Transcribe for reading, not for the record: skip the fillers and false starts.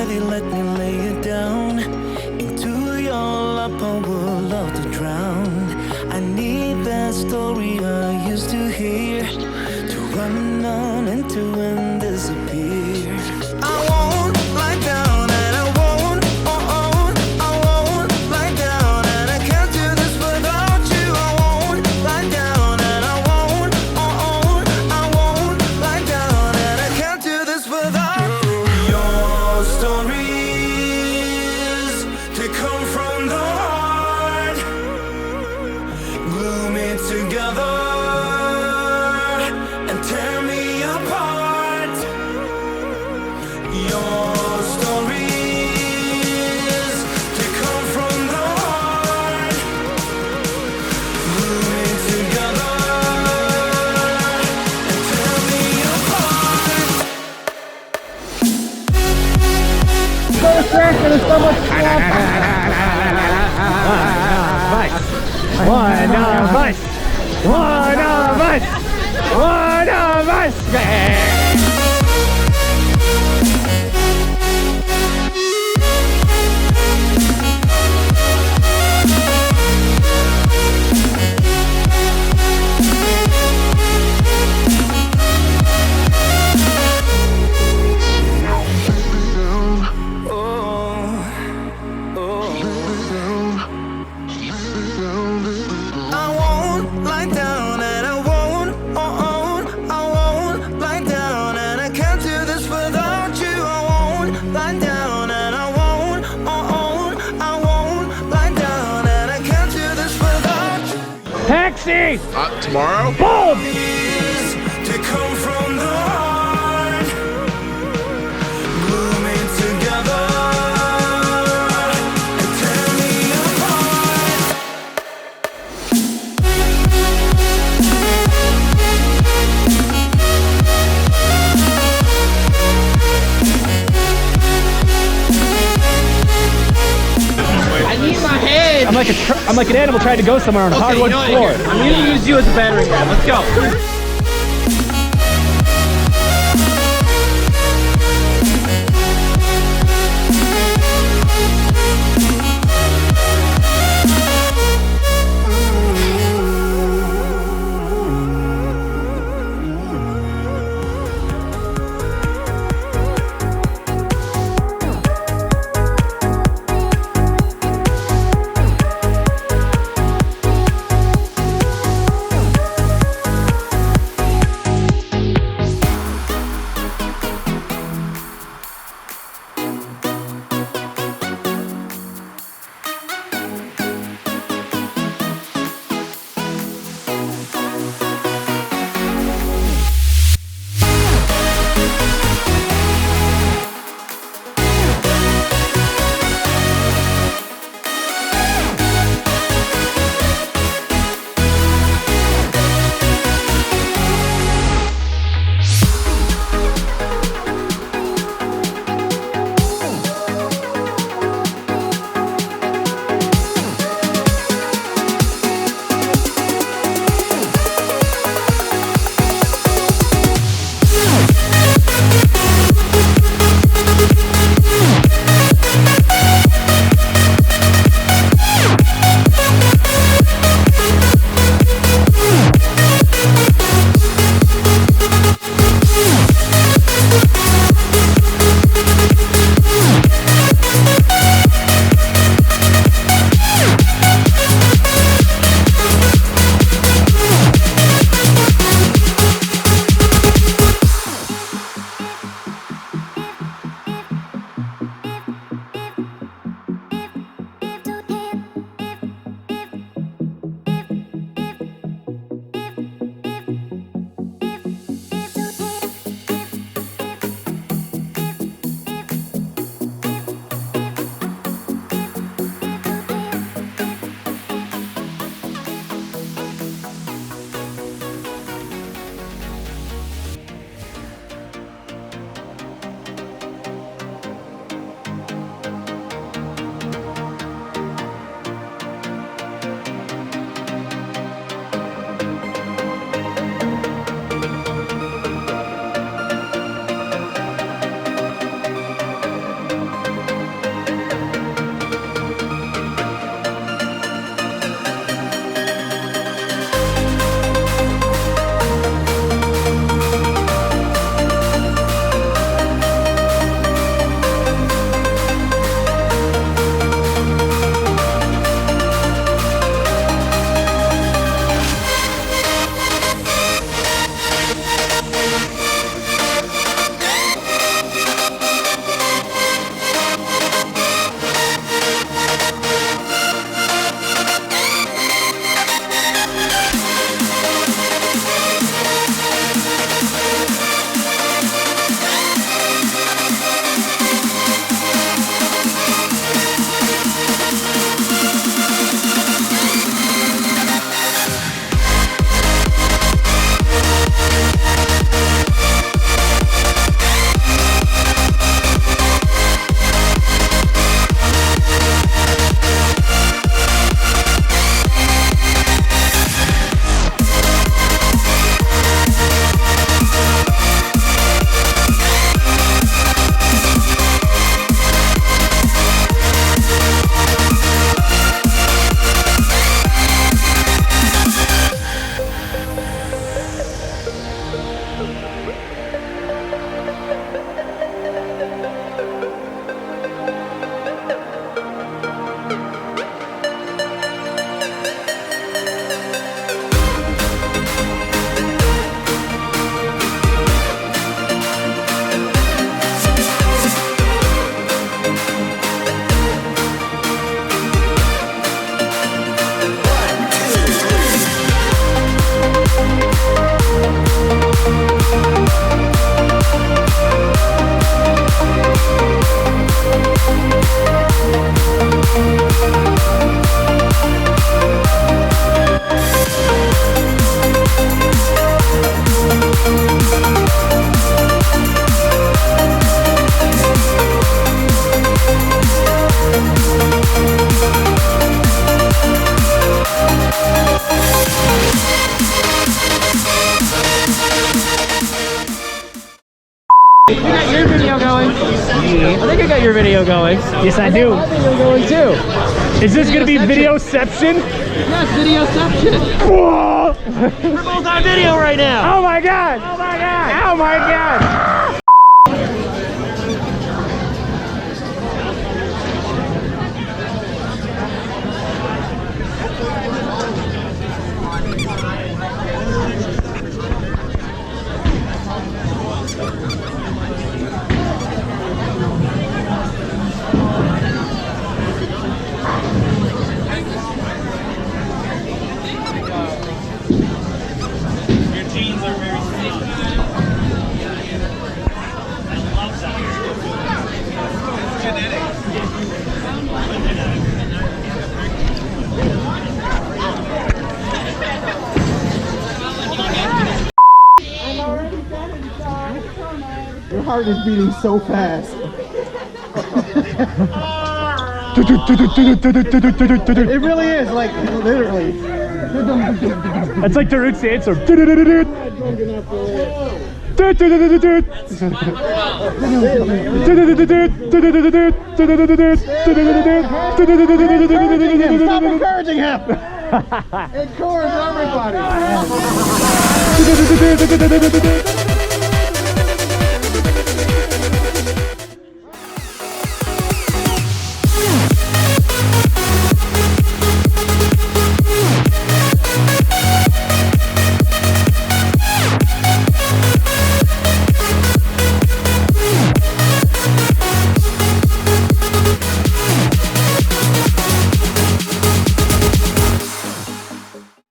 they let me lay it down into your lap, I would love to drown. I need that story I used to hear to run on and to end disappear. I won't lie down and I won't, I won't lie down and I can't do this without you. I won't lie down and I won't, I won't lie down and I can't do this without you. Your stories, they come from the heart, glue me together and tear me apart. Your stories, they come from the heart, glue me together and tear me apart. One of us! One of us! One of us! I won't lie down and I won't, I won't lie down and I can't do this without you. I won't lie down and I won't, I won't lie down and I can't do this without you. Taxi! Tomorrow? Boom! To come from the heart, glue me together and tear me apart. I need my head. I'm like an animal trying to go somewhere on a hardwood floor. I'm gonna use you as a battering ram. Let's go. me. I think I got your video going. Yes, I do. My video going too. Is this gonna be videoception? Yes, videoception. Whoa! We're both on video right now. Oh my god! Oh my god! Oh my god! Your heart is beating so fast. It really is, like, literally. That's like the roots answer. Stop encouraging him! Encourage everybody!